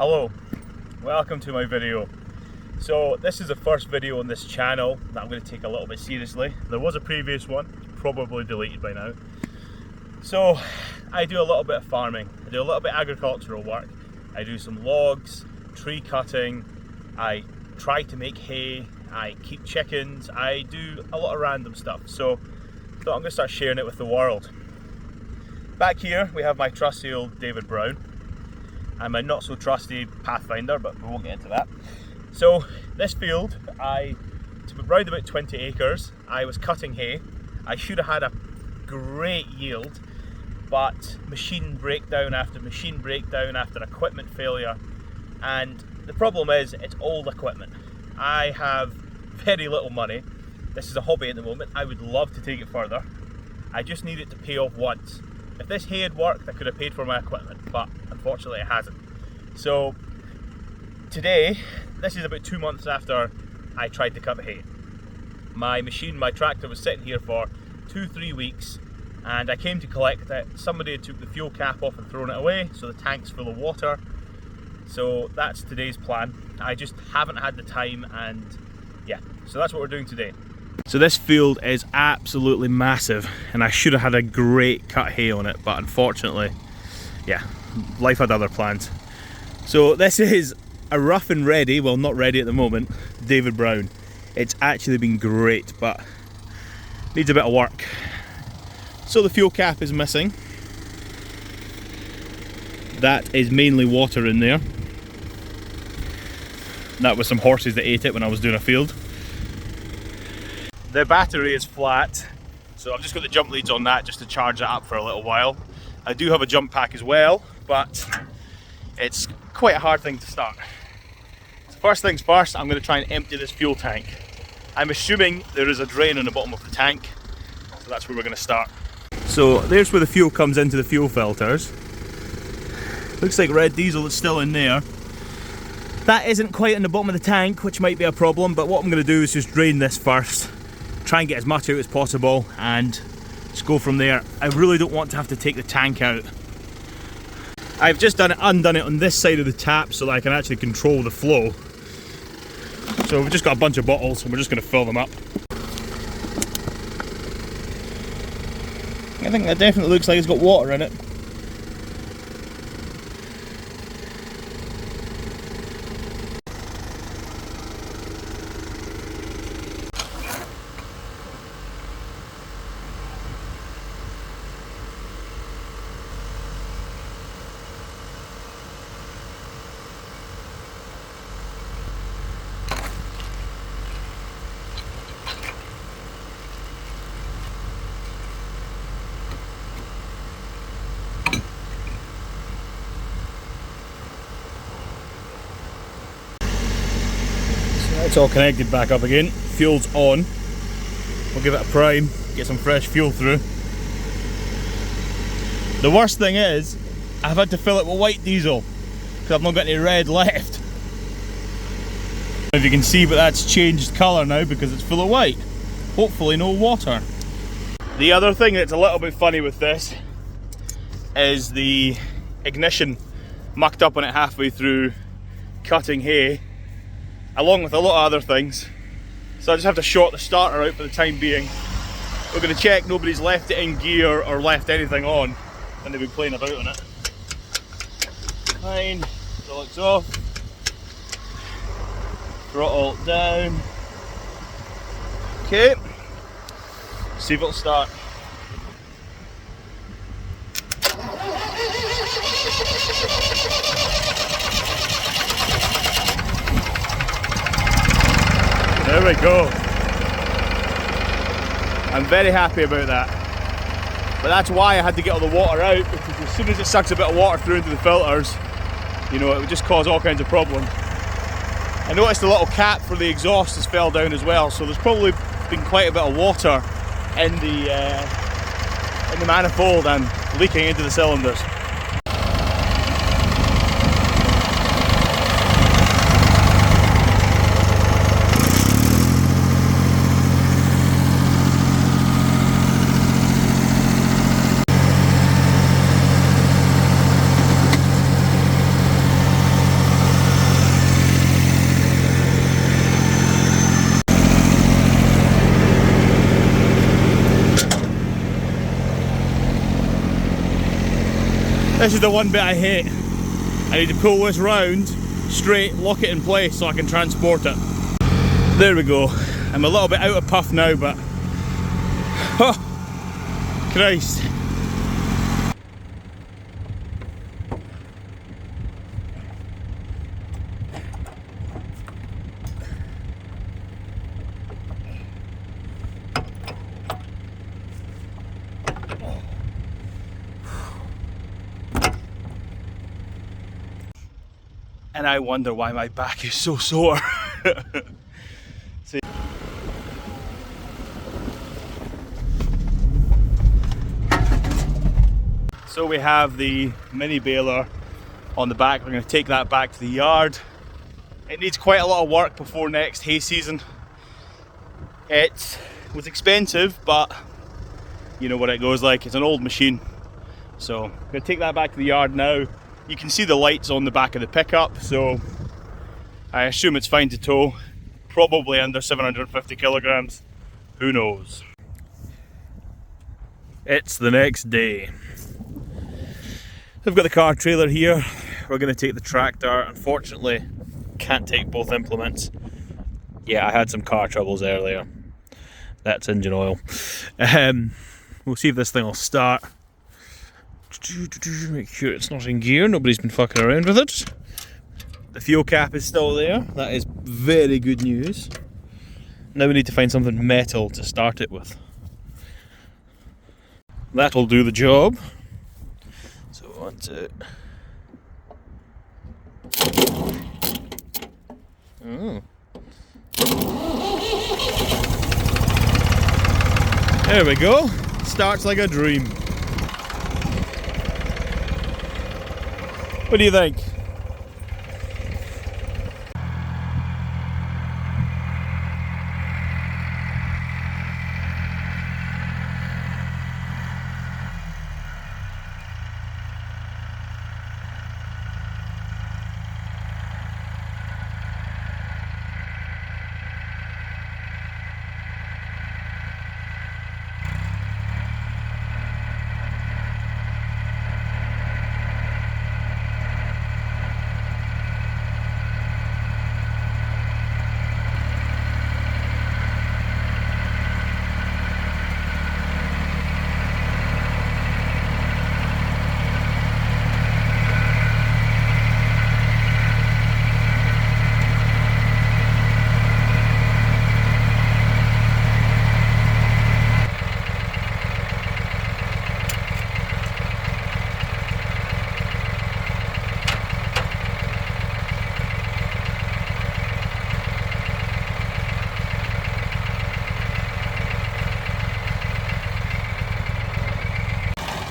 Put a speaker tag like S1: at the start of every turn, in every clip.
S1: Hello, welcome to my video. So this is the first video on this channel that I'm going to take a little bit seriously. There was a previous one, probably deleted by now. So I do a little bit of farming, I do a little bit of agricultural work, I do some logs, tree cutting, I try to make hay, I keep chickens, I do a lot of random stuff. So I thought I'm going to start sharing it with the world. Back here we have my trusty old David Brown. I'm a not so trusty Pathfinder, but we won't get into that. So this field, it's around about 20 acres. I was cutting hay. I should have had a great yield, but machine breakdown after equipment failure. And the problem is, it's old equipment. I have very little money. This is a hobby at the moment. I would love to take it further. I just need it to pay off once. If this hay had worked, I could have paid for my equipment, but unfortunately it hasn't. So today, this is about 2 months after I tried to cut the hay. My tractor was sitting here for 2-3 weeks, and I came to collect it. Somebody had took the fuel cap off and thrown it away, so the tank's full of water. So that's today's plan. I just haven't had the time, and yeah, so that's what we're doing today. So this field is absolutely massive, and I should have had a great cut hay on it, but unfortunately, yeah, life had other plans. So this is a rough and ready, well not ready at the moment, David Brown. It's actually been great, but needs a bit of work. So the fuel cap is missing. That is mainly water in there. That was some horses that ate it when I was doing a field. The battery is flat, so I've just got the jump leads on that just to charge it up for a little while. I do have a jump pack as well, but it's quite a hard thing to start. So first things first, I'm going to try and empty this fuel tank. I'm assuming there is a drain on the bottom of the tank, so that's where we're going to start. So there's where the fuel comes into the fuel filters. Looks like red diesel is still in there. That isn't quite in the bottom of the tank, which might be a problem, but what I'm going to do is just drain this first, try and get as much out as possible, and just go from there. I really don't want to have to take the tank out. I've just undone it on this side of the tap so that I can actually control the flow. So we've just got a bunch of bottles and we're just going to fill them up. I think that definitely looks like it's got water in it. It's all connected back up again, fuel's on. We'll give it a prime, get some fresh fuel through. The worst thing is, I've had to fill it with white diesel because I've not got any red left. If you can see, but that's changed colour now because it's full of white. Hopefully no water. The other thing that's a little bit funny with this is the ignition mucked up on it halfway through cutting hay, along with a lot of other things. So I just have to short the starter out for the time being. We're going to check nobody's left it in gear or left anything on when they've been playing about on it. Fine, locks off, throttle down. Okay, see if it'll start. There we go. I'm very happy about that. But that's why I had to get all the water out, because as soon as it sucks a bit of water through into the filters, you know, it would just cause all kinds of problems. I noticed the little cap for the exhaust has fell down as well, so there's probably been quite a bit of water in the manifold and leaking into the cylinders. This is the one bit I hate. I need to pull this round straight, lock it in place so I can transport it. There we go. I'm a little bit out of puff now, but oh, Christ. And I wonder why my back is so sore. So we have the mini baler on the back. We're going to take that back to the yard. It needs quite a lot of work before next hay season. It was expensive, but you know what it goes like. It's an old machine. So I'm going to take that back to the yard now. You can see the lights on the back of the pickup, so I assume it's fine to tow. Probably under 750 kilograms. Who knows? It's the next day. I've got the car trailer here. We're going to take the tractor. Unfortunately, can't take both implements. Yeah, I had some car troubles earlier. That's engine oil. We'll see if this thing will start. Make sure it's not in gear, nobody's been fucking around with it. The fuel cap is still there, that is very good news. Now we need to find something metal to start it with. That'll do the job. So on to... Oh. There we go, starts like a dream. What do you think?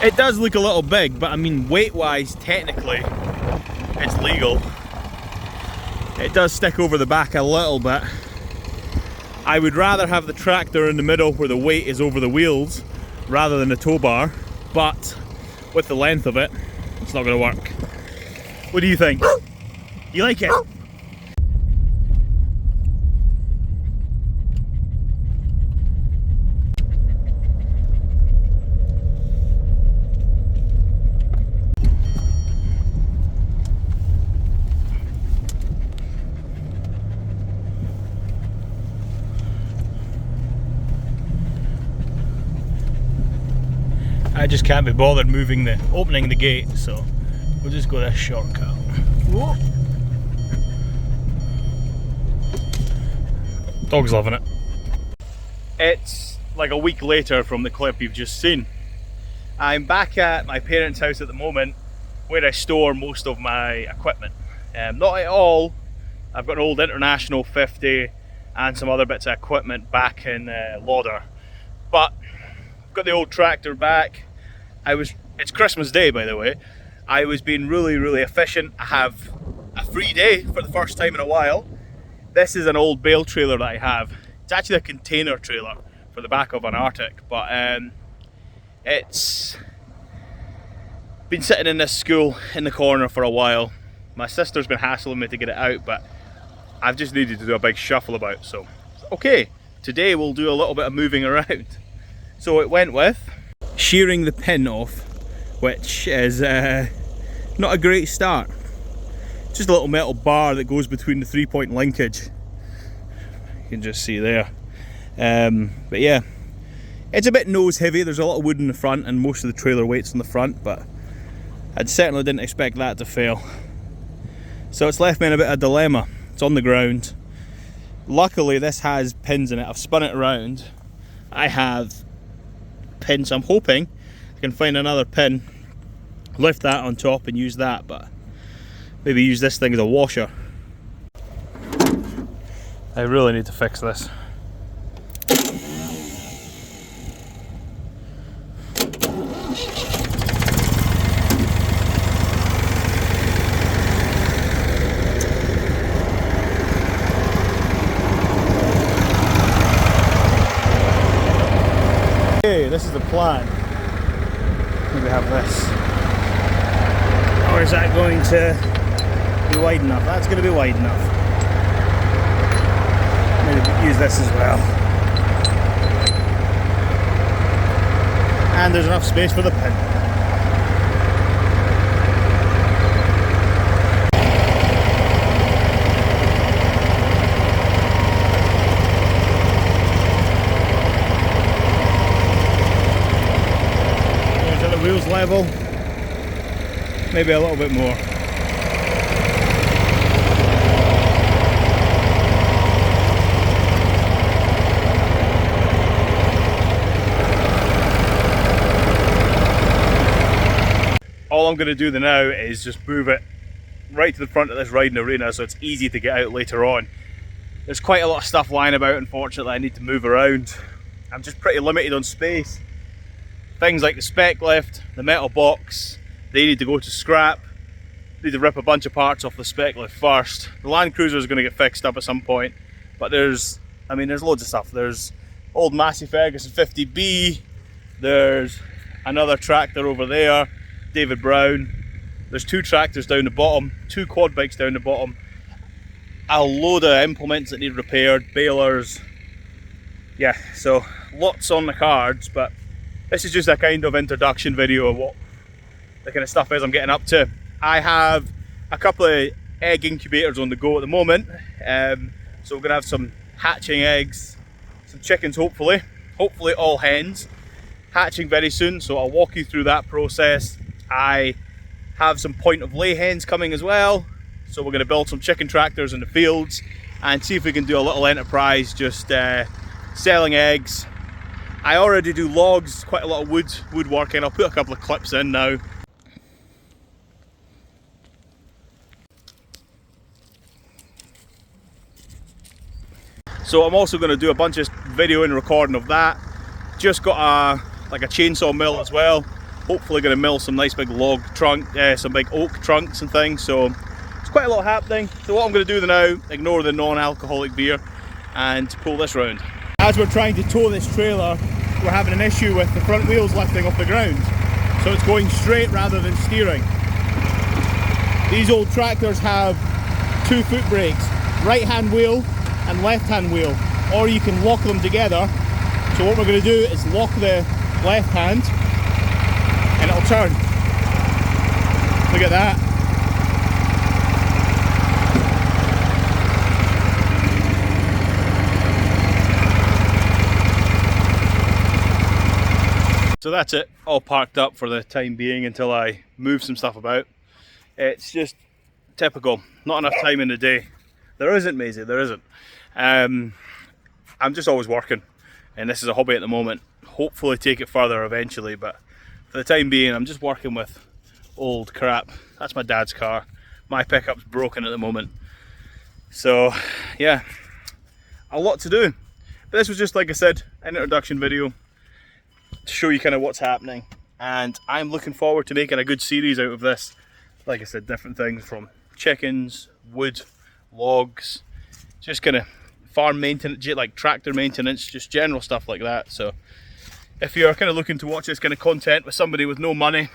S1: It does look a little big, but I mean weight wise, technically, it's legal. It does stick over the back a little bit. I would rather have the tractor in the middle where the weight is over the wheels rather than the tow bar, but with the length of it, it's not going to work. What do you think? You like it? I just can't be bothered opening the gate, so we'll just go this shortcut. Whoa. Dog's loving it. It's like a week later from the clip you've just seen. I'm back at my parents' house at the moment where I store most of my equipment. Not at all. I've got an old International 50 and some other bits of equipment back in Lauder. But I've got the old tractor back. It's Christmas Day, by the way. I was being really efficient. I have a free day for the first time in a while. This is an old bale trailer that I have. It's actually a container trailer for the back of an Arctic, but it's been sitting in this school in the corner for a while. My sister's been hassling me to get it out, but I've just needed to do a big shuffle about, so okay, today we'll do a little bit of moving around. So it went with shearing the pin off, which is not a great start. Just a little metal bar that goes between the 3-point linkage. You can just see there. But yeah, it's a bit nose heavy. There's a lot of wood in the front and most of the trailer weight's on the front, but I certainly didn't expect that to fail. So it's left me in a bit of a dilemma. It's on the ground. Luckily this has pins in it. I've spun it around. I have pins. I'm hoping I can find another pin, lift that on top and use that, but maybe use this thing as a washer. I really need to fix this. Okay, this is the plan. Maybe have this. Or is that going to be wide enough? That's going to be wide enough. Maybe use this as well. And there's enough space for the pin. There's the wheels level. Maybe a little bit more. All I'm going to do now is just move it right to the front of this riding arena so it's easy to get out later on. There's quite a lot of stuff lying about, unfortunately. I need to move around. I'm just pretty limited on space. Things like the spec lift, the metal box, they need to go to scrap. Need to rip a bunch of parts off the spec lift first. The Land Cruiser is going to get fixed up at some point, but there's loads of stuff. There's old Massey Ferguson 50B, there's another tractor over there, David Brown. There's 2 tractors down the bottom, 2 quad bikes down the bottom, a load of implements that need repaired, balers. Yeah, so lots on the cards, but this is just a kind of introduction video of what the kind of stuff is I'm getting up to. I have a couple of egg incubators on the go at the moment, so we're going to have some hatching eggs, some chickens hopefully all hens, hatching very soon, so I'll walk you through that process. I have some point of lay hens coming as well, so we're going to build some chicken tractors in the fields and see if we can do a little enterprise just selling eggs. I already do logs, quite a lot of woodworking. I'll put a couple of clips in now. So I'm also going to do a bunch of video and recording of that. Just got a chainsaw mill as well. Hopefully going to mill some nice big log trunk, some big oak trunks and things. So it's quite a lot happening. So what I'm going to do now, ignore the non-alcoholic beer and pull this round. As we're trying to tow this trailer, we're having an issue with the front wheels lifting off the ground. So it's going straight rather than steering. These old tractors have 2 foot brakes, right hand wheel and left hand wheel, or you can lock them together. So what we're going to do is lock the left hand and it'll turn. Look at that. So that's it, all parked up for the time being until I move some stuff about. It's just typical, not enough time in the day. There isn't, Maisie, there isn't. I'm just always working, and this is a hobby at the moment. Hopefully take it further eventually, but for the time being I'm just working with old crap. That's my dad's car. My pickup's broken at the moment. So yeah, a lot to do. But this was just, like I said, an introduction video to show you kind of what's happening, and I'm looking forward to making a good series out of this. Like I said, different things from chickens, wood, logs, just kind of farm maintenance, like tractor maintenance, just general stuff like that. So if you're kind of looking to watch this kind of content with somebody with no money,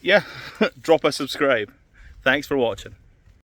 S1: yeah, drop a subscribe. Thanks for watching.